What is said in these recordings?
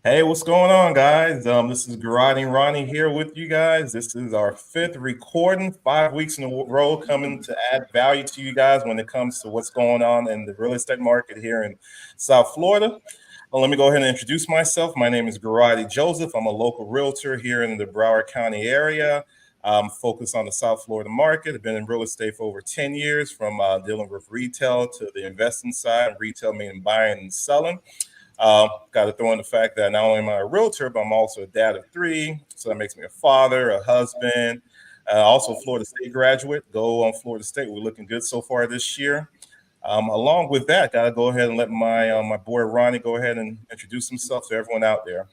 Hey, what's going on, guys? This is Garati Ronnie here with you guys. This is our fifth recording, 5 weeks in a row, coming to add value to you guys when it comes to what's going on in the real estate market here in South Florida. Well, let me go ahead and introduce myself. My name is Garati Joseph. I'm a local realtor here in the Broward County area. I'm focused on the South Florida market. I've been in real estate for over 10 years, from dealing with retail to the investing side. Retail meaning buying and selling. Got to throw in the fact that not only am I a realtor, but I'm also a dad of three. So that makes me a father, a husband, also Florida State graduate. Go on Florida State. We're looking good so far this year. Along with that, got to go ahead and let my boy Ronnie go ahead and introduce himself to everyone out there.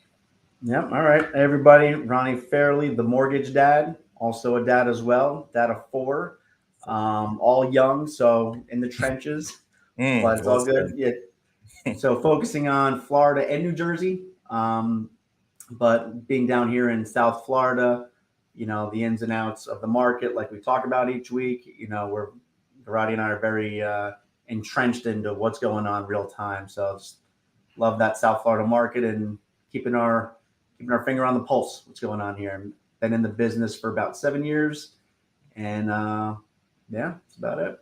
Yep. All right, everybody. Ronnie Fairley, the mortgage dad, also a dad as well, dad of four, all young, so in the trenches, but it's Well all said. good. Yeah. So focusing on Florida and New Jersey, but being down here in South Florida, the ins and outs of the market, like we talk about each week. We're Garati and I are very entrenched into what's going on real time. So just love that South Florida market and keeping our keeping our finger on the pulse. What's going on here? Been in the business for about 7 years, and yeah, that's about it.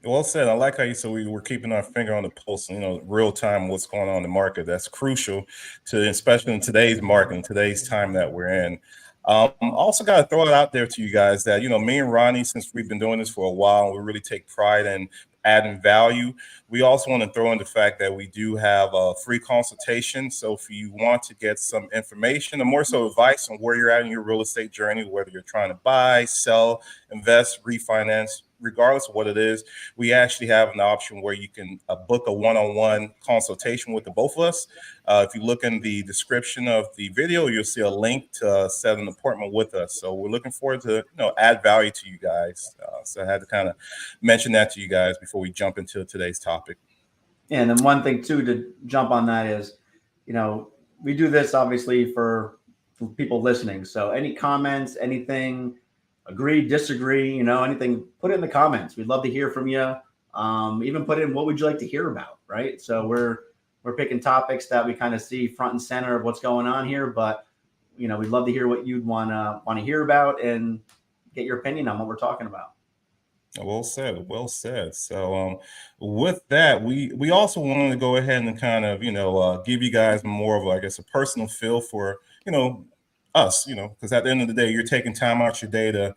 Well said. I like how you said we were keeping our finger on the pulse, real time what's going on in the market. That's crucial to, especially in today's market, in today's time that we're in. Also, got to throw it out there to you guys that, me and Ronnie, since we've been doing this for a while, we really take pride in adding value. We also want to throw in the fact that we do have a free consultation. So if you want to get some information or more so advice on where you're at in your real estate journey, whether you're trying to buy, sell, invest, refinance, regardless of what it is, we actually have an option where you can book a one-on-one consultation with the both of us. If you look in the description of the video, you'll see a link to set an appointment with us. So we're looking forward to add value to you guys. So I had to kind of mention that to you guys before we jump into today's topic. And then one thing too to jump on that is, you know, we do this obviously for people listening. So any comments, anything, agree, disagree, anything, put it in the comments. We'd love to hear from you. Even put in what would you like to hear about, right? So we're picking topics that we kind of see front and center of what's going on here, but we'd love to hear what you'd want to hear about and get your opinion on what we're talking about. Well said. Well said. So, with that, we also wanted to go ahead and kind of give you guys more of, I guess, a personal feel for you know us. Because at the end of the day, you're taking time out your day to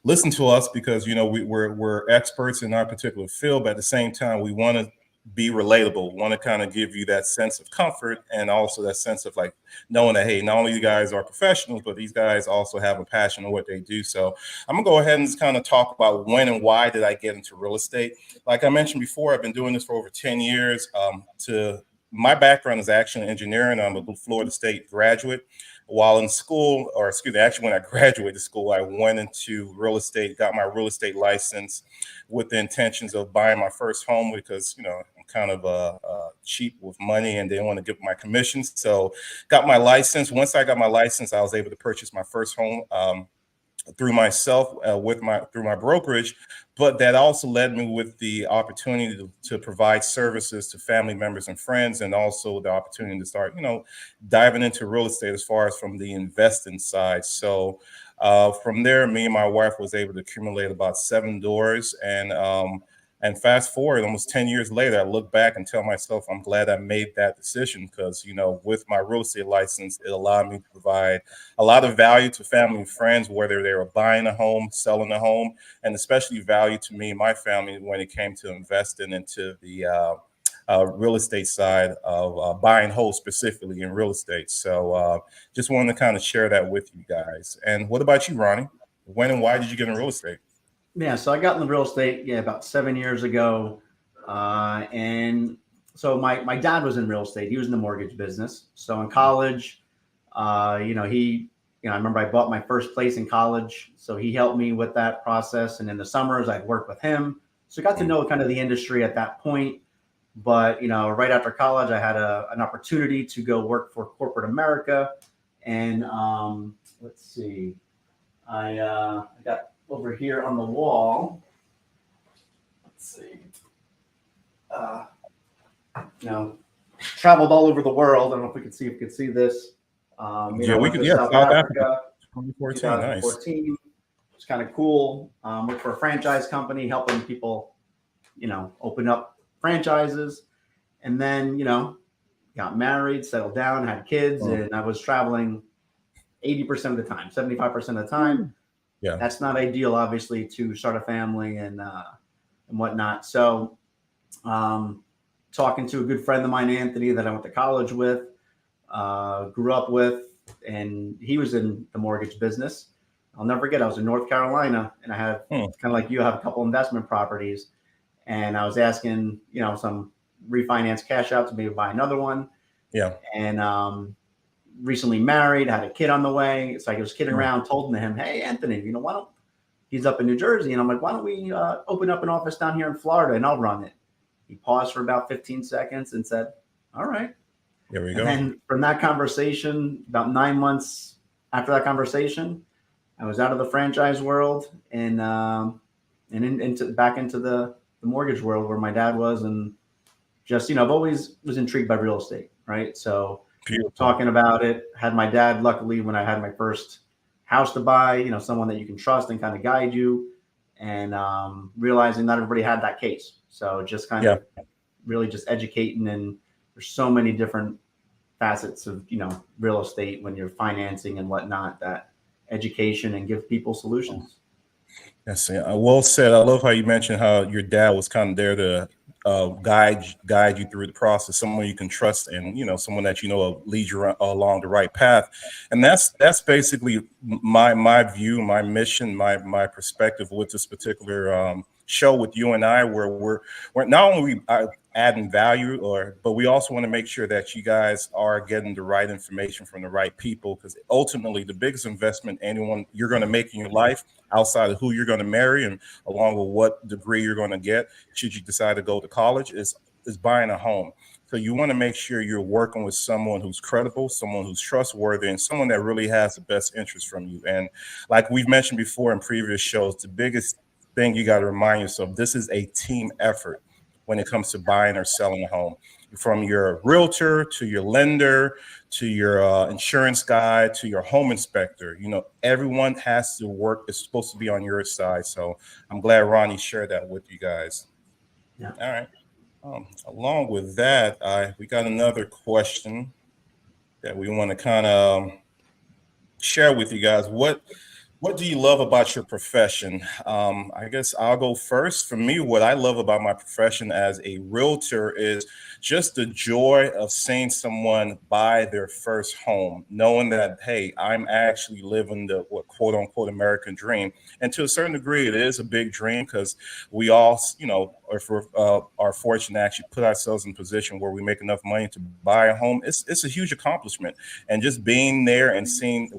listen to us because we're experts in our particular field, but at the same time, we want to be relatable. Want to kind of give you that sense of comfort and also that sense of like knowing that, hey, not only you guys are professionals, but these guys also have a passion in what they do. So I'm gonna go ahead and just kind of talk about when and why did I get into real estate. Like I mentioned before, I've been doing this for over 10 years. To My background is actually in engineering. I'm a Florida State graduate. While in school, or excuse me, actually when I graduated school, I went into real estate, got my real estate license with the intentions of buying my first home because I'm kind of cheap with money and didn't want to give my commissions. So got my license. Once I got my license, I was able to purchase my first home. Through myself with my through my brokerage, but that also led me with the opportunity to provide services to family members and friends, and also the opportunity to start diving into real estate as far as from the investing side. So from there, me and my wife was able to accumulate about seven doors, and fast forward almost 10 years later, I look back and tell myself I'm glad I made that decision because, with my real estate license, it allowed me to provide a lot of value to family and friends, whether they were buying a home, selling a home, and especially value to me and my family when it came to investing into the real estate side of buying whole specifically in real estate. So just wanted to kind of share that with you guys. And what about you, Ronnie? When and why did you get in real estate? Yeah, so I got in the real estate, yeah, about 7 years ago, and so my dad was in real estate. He was in the mortgage business. So in college, I remember I bought my first place in college, so he helped me with that process. And in the summers, I'd work with him, so I got to Mm. know kind of the industry at that point. But right after college, I had an opportunity to go work for corporate America, and let's see, I got over here on the wall. Let's see. Uh, you know, traveled all over the world. I don't know if we could see this. Went to South Africa, 2014, nice. 2014. It's kind of cool. Worked for a franchise company, helping people, open up franchises. And then, got married, settled down, had kids, and I was traveling 80% of the time, 75% of the time. Yeah. That's not ideal, obviously, to start a family and whatnot. So, talking to a good friend of mine, Anthony, that I went to college with, grew up with, and he was in the mortgage business. I'll never forget, I was in North Carolina, and I have kind of like you, have a couple investment properties, and I was asking, some refinance cash out to maybe buy another one. Yeah. And recently married, had a kid on the way. So I was kidding around, told him, hey, Anthony, why don't, he's up in New Jersey. And I'm like, why don't we open up an office down here in Florida and I'll run it. He paused for about 15 seconds and said, all right. There we go. And then from that conversation, about 9 months after that conversation, I was out of the franchise world and back into the mortgage world where my dad was. And just, I've always was intrigued by real estate. Right. So talking about it, had my dad, luckily, when I had my first house to buy, someone that you can trust and kind of guide you, and realizing not everybody had that case. So just kind of really just educating. And there's so many different facets of, real estate when you're financing and whatnot, that education and give people solutions. Yes, well said. I love how you mentioned how your dad was kind of there to guide you through the process, someone you can trust, and someone that leads you along the right path. And that's basically my view, my mission, my perspective with this particular show with you and I, where we're not only adding value, but we also want to make sure that you guys are getting the right information from the right people, because ultimately the biggest investment you're going to make in your life, outside of who you're going to marry and along with what degree you're going to get should you decide to go to college, is buying a home. So you want to make sure you're working with someone who's credible, someone who's trustworthy, and someone that really has the best interest from you. And like we've mentioned before in previous shows, the biggest thing you got to remind yourself, this is a team effort when it comes to buying or selling a home. From your realtor to your lender to your insurance guy to your home inspector, everyone has to work. It's supposed to be on your side. So I'm glad Ronnie shared that with you guys. Yeah. All right. Along with that, we got another question that we want to kind of share with you guys. What do you love about your profession? I guess I'll go first. For me, what I love about my profession as a realtor is just the joy of seeing someone buy their first home, knowing that, hey, I'm actually living the quote unquote American dream. And to a certain degree, it is a big dream, because we all, are fortunate to actually put ourselves in a position where we make enough money to buy a home. It's a huge accomplishment. And just being there and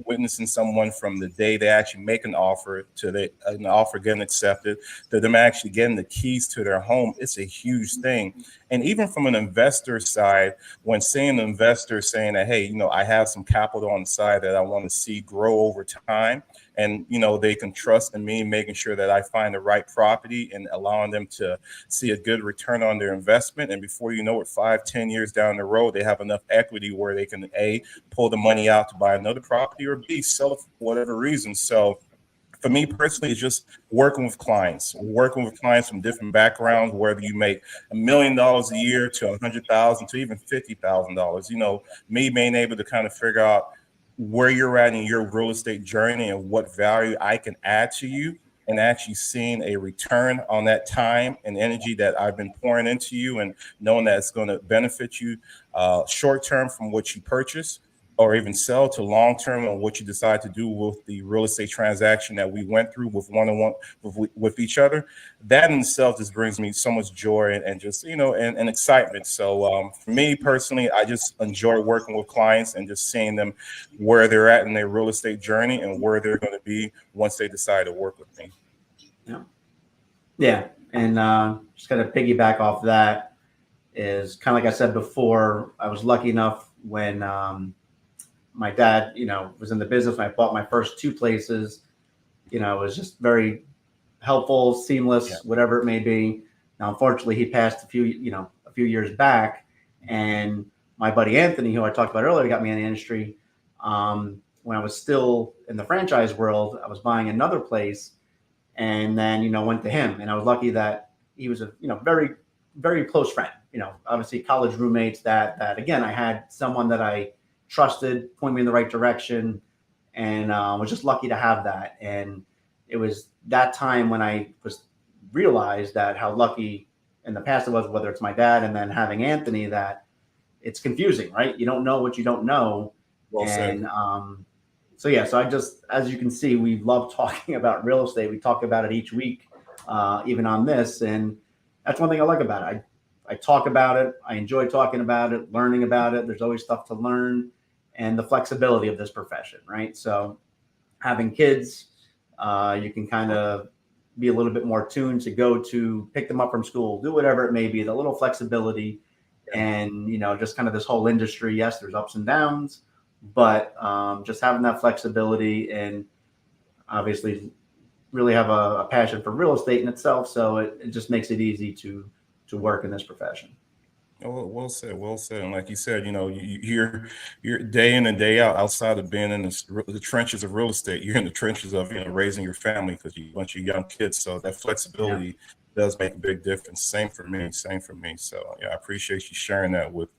witnessing someone from the day they actually make an offer to an offer getting accepted, to them actually getting the keys to their home, it's a huge thing. And even from an investor side, when seeing an investor saying that, hey, I have some capital on the side that I want to see grow over time, and they can trust in me, making sure that I find the right property and allowing them to see a good return on their investment. And before you know it, 5-10 years down the road, they have enough equity where they can A, pull the money out to buy another property, or B, sell it for whatever reason. So for me personally, it's just working with clients from different backgrounds, whether you make $1 million a year to $100,000 to even $50,000. Me being able to kind of figure out where you're at in your real estate journey and what value I can add to you, and actually seeing a return on that time and energy that I've been pouring into you, and knowing that it's going to benefit you short term from what you purchase, or even sell, to long term on what you decide to do with the real estate transaction that we went through with one-on-one with each other. That in itself just brings me so much joy and just and excitement. So for me personally, I just enjoy working with clients and just seeing them where they're at in their real estate journey and where they're going to be once they decide to work with me. Yeah. And just kind of piggyback off that, is kind of like I said before, I was lucky enough when my dad, was in the business when I bought my first 2 places. It was just very helpful, seamless, whatever it may be. Now, unfortunately, he passed a few years back, and my buddy Anthony, who I talked about earlier, got me in the industry. When I was still in the franchise world, I was buying another place, and then went to him, and I was lucky that he was a very, very close friend. Obviously college roommates. That again, I had someone that I trusted, point me in the right direction, and was just lucky to have that. And it was that time when I was realized that how lucky in the past it was, whether it's my dad and then having Anthony, that it's confusing, right? You don't know what you don't know. Well said. And so I just, as you can see, we love talking about real estate. We talk about it each week, even on this, and that's one thing I like about it. I talk about it. I enjoy talking about it, learning about it. There's always stuff to learn, and the flexibility of this profession, right? So having kids, you can kind of be a little bit more tuned to go to pick them up from school, do whatever it may be, the little flexibility. And, just kind of this whole industry. Yes, there's ups and downs, but just having that flexibility, and obviously really have a passion for real estate in itself. So it just makes it easy to work in this profession. Oh, well said, well said. And like you said, you're day in and day out, outside of being in the trenches of real estate. You're in the trenches of raising your family, because you want your young kids. So that flexibility does make a big difference. Same for me. So I appreciate you sharing that with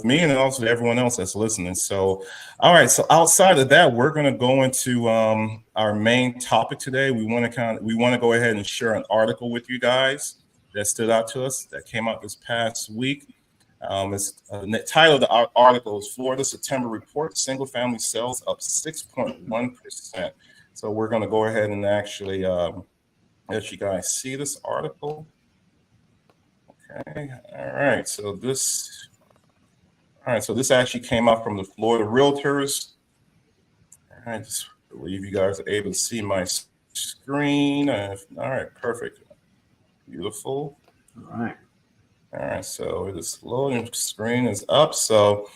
me, and also to everyone else that's listening. So, all right. So outside of that, we're going to go into our main topic today. We want to go ahead and share an article with you guys that stood out to us, that came out this past week. The title of the article is Florida September Report, Single Family Sales Up 6.1%. So we're going to go ahead and actually let you guys see this article. Okay. All right. So this actually came out from the Florida Realtors. All right. Just believe you guys are able to see my screen. All right. Perfect. Beautiful. All right. So this loading screen is up. So,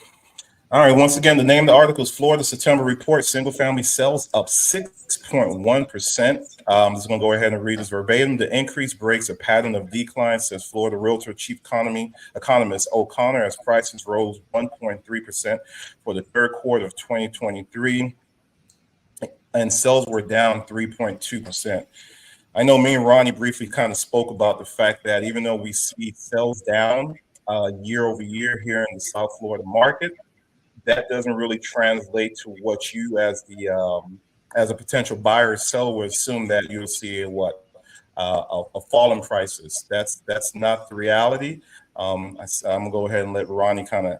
all right. Once again, the name of the article is Florida September Report, Single Family Sales Up 6.1%. I'm just going to go ahead and read this verbatim. The increase breaks a pattern of decline, says Florida Realtor Chief Economist O'Connor, as prices rose 1.3% for the third quarter of 2023, and sales were down 3.2%. I know me and Ronnie briefly kind of spoke about the fact that even though we see sales down year over year here in the South Florida market, that doesn't really translate to what you as a potential buyer or seller would assume, that you'll see a fall in prices. That's not the reality. I'm gonna go ahead and let Ronnie kind of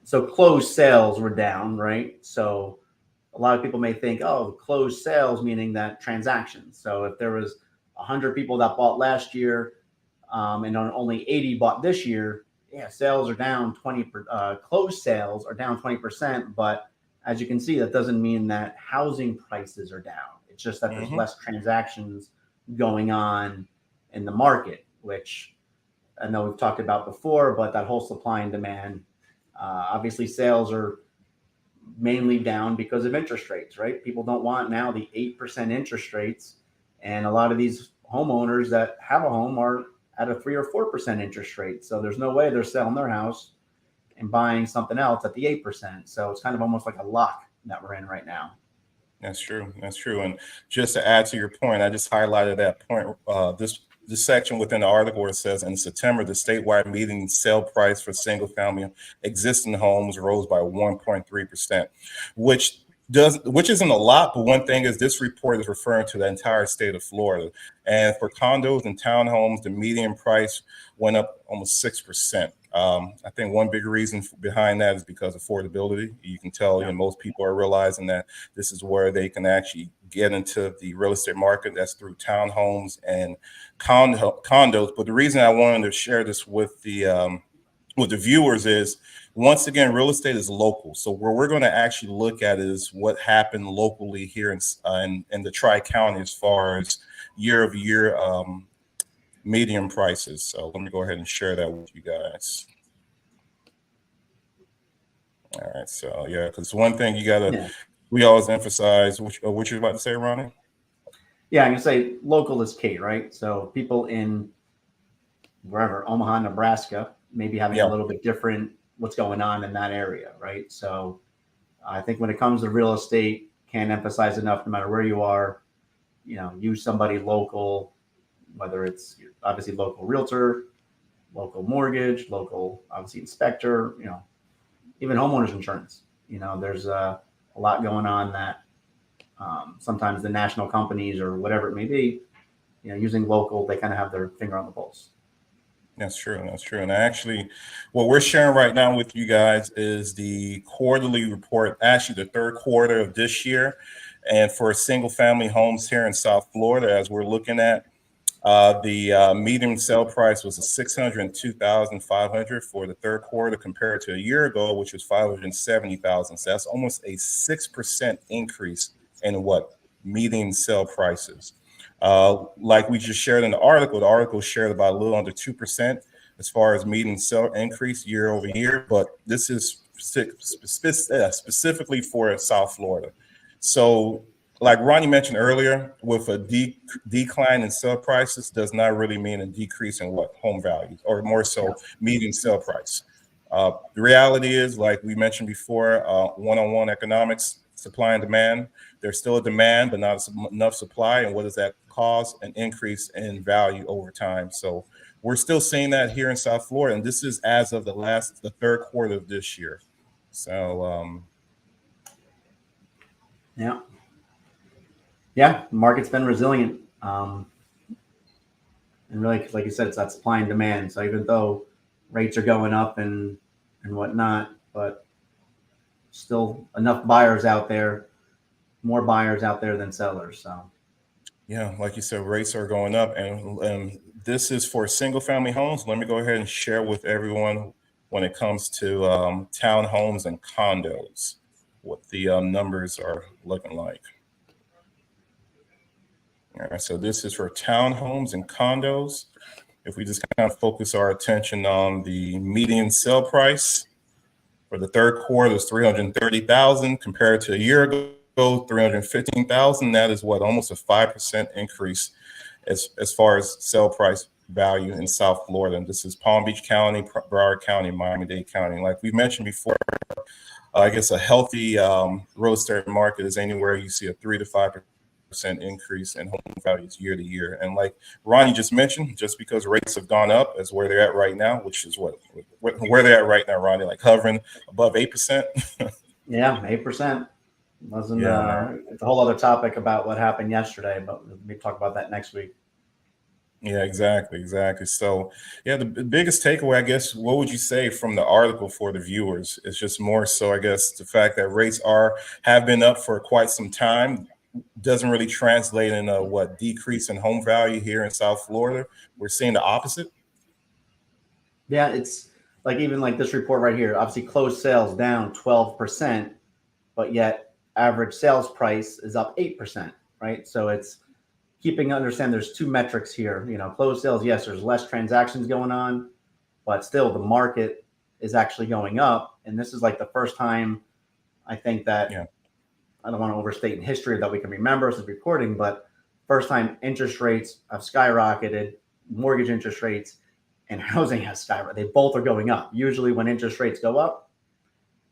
So closed sales were down, right? So a lot of people may think, oh, closed sales, meaning that transactions. So if there was 100 people that bought last year, and only 80 bought this year, sales are down 20. Closed sales are down 20%. But as you can see, that doesn't mean that housing prices are down. It's just that there's less transactions going on in the market, which I know we've talked about before. But that whole supply and demand, obviously, sales are mainly down because of interest rates, right? People don't want now the 8% interest rates, and a lot of these homeowners that have a home are at a 3 or 4% interest rate. So there's no way they're selling their house and buying something else at the 8%. So it's kind of almost like a lock that we're in right now. That's true. And just to add to your point, I just highlighted that point. This section within the article where it says, in September, the statewide median sale price for single family existing homes rose by 1.3%, which isn't a lot, but one thing is this report is referring to the entire state of Florida. And for condos and townhomes, the median price went up almost 6%. I think one big reason behind that is because of affordability. You can tell, most people are realizing that this is where they can actually get into the real estate market. That's through townhomes and condos. But the reason I wanted to share this with the viewers is, once again, real estate is local. So where we're going to actually look at is what happened locally here in the Tri-County as far as year over year median prices. So let me go ahead and share that with you guys. All right. So because one thing we always emphasize, what you're about to say, Ronnie? Yeah, I'm gonna say local is key, right? So people in wherever, Omaha, Nebraska, maybe having a little bit different what's going on in that area, right? So I think when it comes to real estate, can't emphasize enough, no matter where you are, use somebody local, whether it's obviously local realtor, local mortgage, local obviously inspector, even homeowners insurance. There's a lot going on that sometimes the national companies or whatever it may be, using local, they kind of have their finger on the pulse. That's true. That's true. And actually, what we're sharing right now with you guys is the quarterly report, actually the third quarter of this year. And for single family homes here in South Florida, as we're looking at, the median sale price was $602,500 for the third quarter compared to a year ago, which was $570,000. So that's almost a 6% increase in what median sale prices. Like we just shared in the article shared about a little under 2% as far as median sale increase year over year. But this is specifically for South Florida. So like Ronnie mentioned earlier, with a decline in sale prices does not really mean a decrease in what home values, or more so median sale price. The reality is, like we mentioned before, one-on-one economics, supply and demand. There's still a demand, but not enough supply. And what does that cause? An increase in value over time. So we're still seeing that here in South Florida. And this is as of the third quarter of this year. So, yeah, the market's been resilient. And really, like you said, it's that supply and demand. So even though rates are going up and whatnot, but still enough buyers out there, more buyers out there than sellers. So yeah, like you said, rates are going up, and this is for single family homes. Let me go ahead and share with everyone when it comes to townhomes and condos, what the numbers are looking like. All right, so this is for townhomes and condos. If we just kind of focus our attention on the median sale price for the third quarter, is $330,000 compared to a year ago, $315,000. That is what, almost a 5% increase as far as sale price value in South Florida. And this is Palm Beach County, Broward County, Miami-Dade County. Like we mentioned before, I guess a healthy real estate market is anywhere you see a 3 to 5% increase in home values year to year. And like Ronnie just mentioned, just because rates have gone up as where they're at right now, which is where they're at right now, Ronnie, like hovering above 8%. Yeah, 8%. Wasn't it's a whole other topic about what happened yesterday, but we talk about that next week. Yeah, exactly. So, yeah, the biggest takeaway, I guess, what would you say from the article for the viewers? It's just more so, I guess, the fact that rates have been up for quite some time doesn't really translate in a decrease in home value here in South Florida. We're seeing the opposite. Yeah, it's like even like this report right here. Obviously, closed sales down 12%, but yet average sales price is up 8%. Right, so it's understand there's two metrics here. Closed sales, yes, there's less transactions going on, but still the market is actually going up. And this is like the first time I think that I don't want to overstate in history that we can remember since reporting, but first time interest rates have skyrocketed, mortgage interest rates and housing has skyrocketed. They both are going up. Usually when interest rates go up,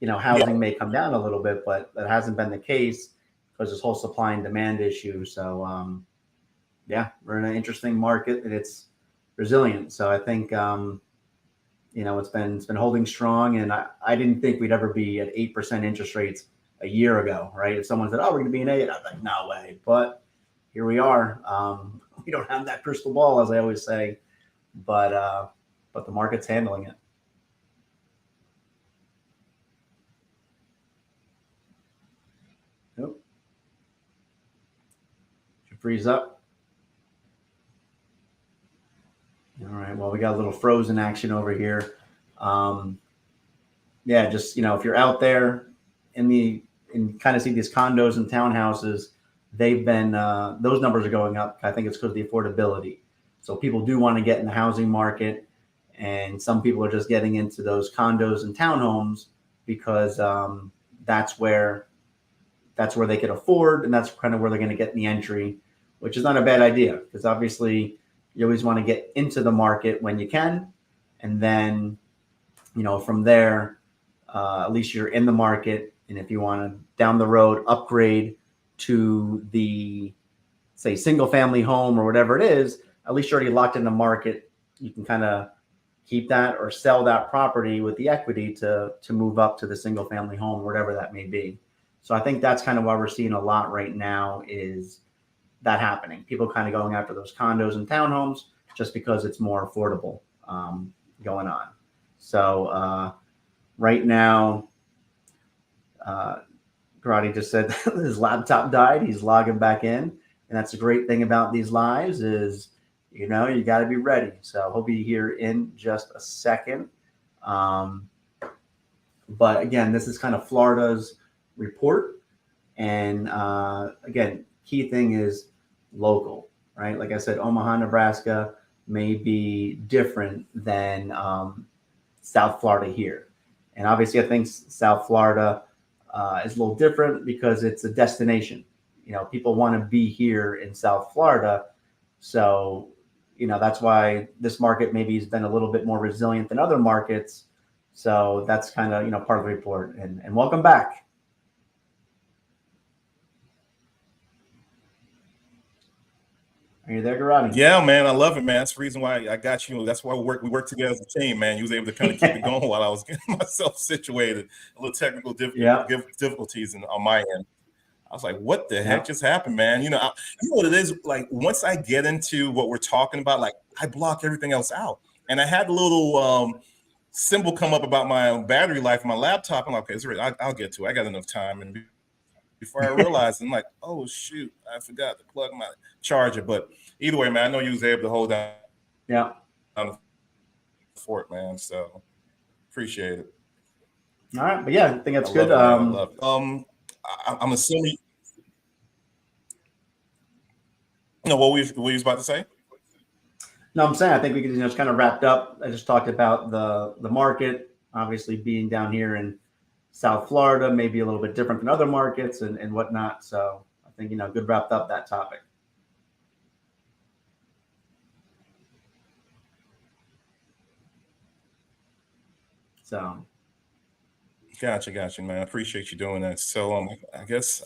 housing may come down a little bit, but that hasn't been the case because this whole supply and demand issue. So, we're in an interesting market and it's resilient. So I think, it's been holding strong, and I didn't think we'd ever be at 8% interest rates a year ago, right? If someone said, "Oh, we're going to be an 8," I'm like, "No way!" But here we are. We don't have that crystal ball, as I always say, but the market's handling it. Nope. Should freeze up. All right. Well, we got a little frozen action over here. Just if you're out there and kind of see these condos and townhouses, they've been those numbers are going up. I think it's because of the affordability. So people do want to get in the housing market, and some people are just getting into those condos and townhomes because that's where they can afford, and that's kind of where they're going to get the entry, which is not a bad idea because obviously you always want to get into the market when you can, and then from there, at least you're in the market. And if you want to down the road upgrade to the, say, single family home or whatever it is, at least you're already locked in the market. You can kind of keep that or sell that property with the equity to move up to the single family home, whatever that may be. So I think that's kind of why we're seeing a lot right now is that happening. People kind of going after those condos and townhomes just because it's more affordable going on. So right now, Karate just said his laptop died. He's logging back in. And that's the great thing about these lives is, you got to be ready. So he'll be here in just a second. But again, this is kind of Florida's report. And again, key thing is local, right? Like I said, Omaha, Nebraska may be different than South Florida here. And obviously I think South Florida is a little different because it's a destination. People want to be here in South Florida. So, that's why this market maybe has been a little bit more resilient than other markets. So that's kind of, part of the report. And welcome back. Are you there, Garani? Yeah, man, I love it, man. That's the reason why I got you. That's why we work together as a team, man. You was able to kind of keep it going while I was getting myself situated. A little technical difficulties on my end. I was like, what the heck just happened, man? You know what it is? Like, once I get into what we're talking about, like, I block everything else out. And I had a little symbol come up about my battery life on my laptop. I'm like, okay, it's ready. I'll get to it. I got enough time. And before I realized, I'm like, oh, shoot, I forgot to plug my charger. But either way, man, I know you was able to hold down the fort, man. So appreciate it. All right. But yeah, I think that's good. I love it. I'm assuming. What were you about to say? No, I'm saying I think we can just kind of wrapped up. I just talked about the market, obviously being down here in South Florida, maybe a little bit different than other markets and whatnot. So I think, good wrapped up that topic. So. Gotcha, man. I appreciate you doing that. So I guess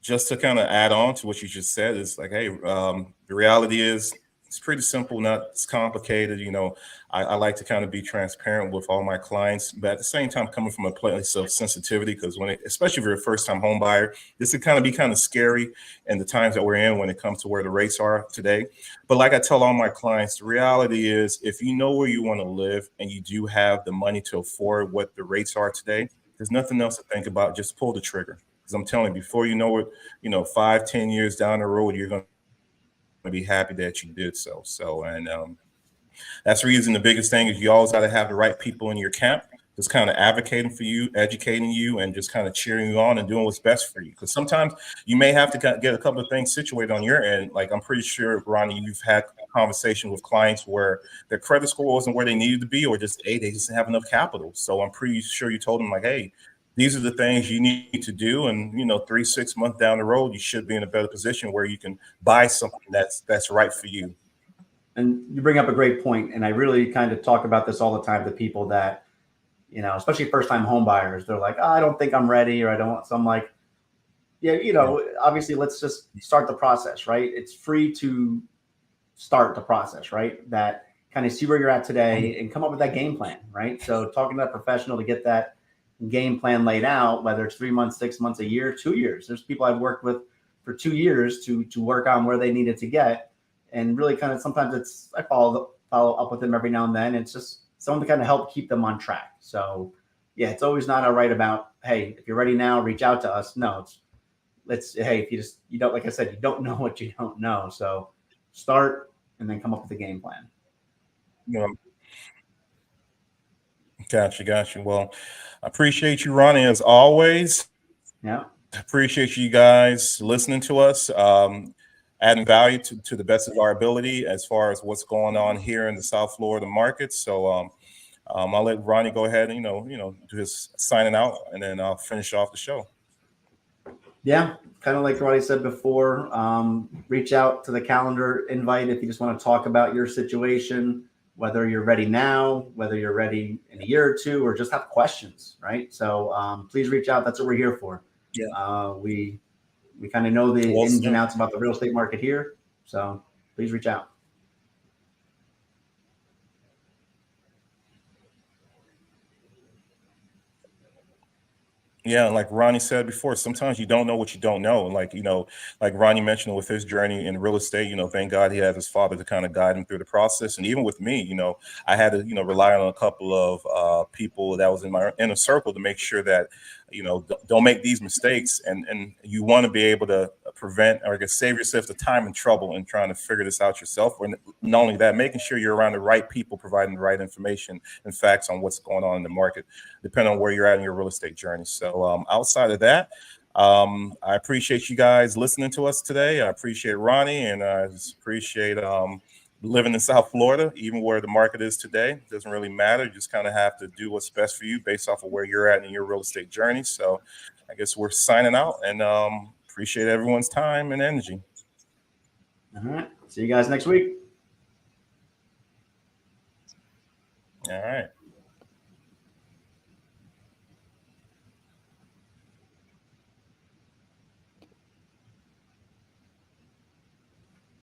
just to kind of add on to what you just said is like, hey, the reality is it's pretty simple, not as complicated. I like to kind of be transparent with all my clients, but at the same time, coming from a place of sensitivity, because especially if you're a first-time home buyer, this would kind of be kind of scary in the times that we're in when it comes to where the rates are today. But like I tell all my clients, the reality is if you know where you want to live and you do have the money to afford what the rates are today, there's nothing else to think about. Just pull the trigger. Because I'm telling you, before you know it, 5-10 years down the road, you're going to be happy that you did so. And that's the reason the biggest thing is you always got to have the right people in your camp, just kind of advocating for you, educating you, and just kind of cheering you on and doing what's best for you. Because sometimes you may have to get a couple of things situated on your end. Like I'm pretty sure, Ronnie, you've had a conversation with clients where their credit score wasn't where they needed to be, or just they just didn't have enough capital. So I'm pretty sure you told them like, hey, these are the things you need to do. And, 3-6 months down the road, you should be in a better position where you can buy something that's right for you. And you bring up a great point. And I really kind of talk about this all the time to people that, especially first-time home buyers, they're like, I don't think I'm ready, or I don't. So I'm like, obviously let's just start the process, right? It's free to start the process, right? That kind of see where you're at today and come up with that game plan, right? So talking to that professional to get that game plan laid out, whether it's 3 months, 6 months, a year, 2 years. There's people I've worked with for 2 years to work on where they needed to get. And really kind of sometimes I follow up with them every now and then. It's just someone to kind of help keep them on track. So yeah, it's always not all right about, hey, if you're ready now, reach out to us. No, hey, if you don't, like I said, you don't know what you don't know. So start and then come up with a game plan. Yeah. Gotcha. Well, I appreciate you, Ronnie, as always. Yeah. Appreciate you guys listening to us, adding value to the best of our ability as far as what's going on here in the South Florida market. So I'll let Ronnie go ahead and do his signing out, and then I'll finish off the show. Yeah, kind of like Ronnie said before, reach out to the calendar invite if you just want to talk about your situation. whether you're ready now, whether you're ready in a year or two, or just have questions, right? So please reach out. That's what we're here for. Yeah. We kind of know the Well ins said. and outs about the real estate market here. So please reach out. Yeah, like Ronnie said before, sometimes you don't know what you don't know. And like, like Ronnie mentioned with his journey in real estate, thank God he had his father to kind of guide him through the process. And even with me, I had to, rely on a couple of people that was in my inner circle to make sure that, don't make these mistakes. And you want to be able to prevent or save yourself the time and trouble in trying to figure this out yourself. Or not only that, making sure you're around the right people, providing the right information and facts on what's going on in the market, depending on where you're at in your real estate journey. So outside of that, I appreciate you guys listening to us today. I appreciate Ronnie, and I just appreciate living in South Florida, even where the market is today. It doesn't really matter. You just kind of have to do what's best for you based off of where you're at in your real estate journey. So I guess we're signing out, and appreciate everyone's time and energy. All right. See you guys next week. All right.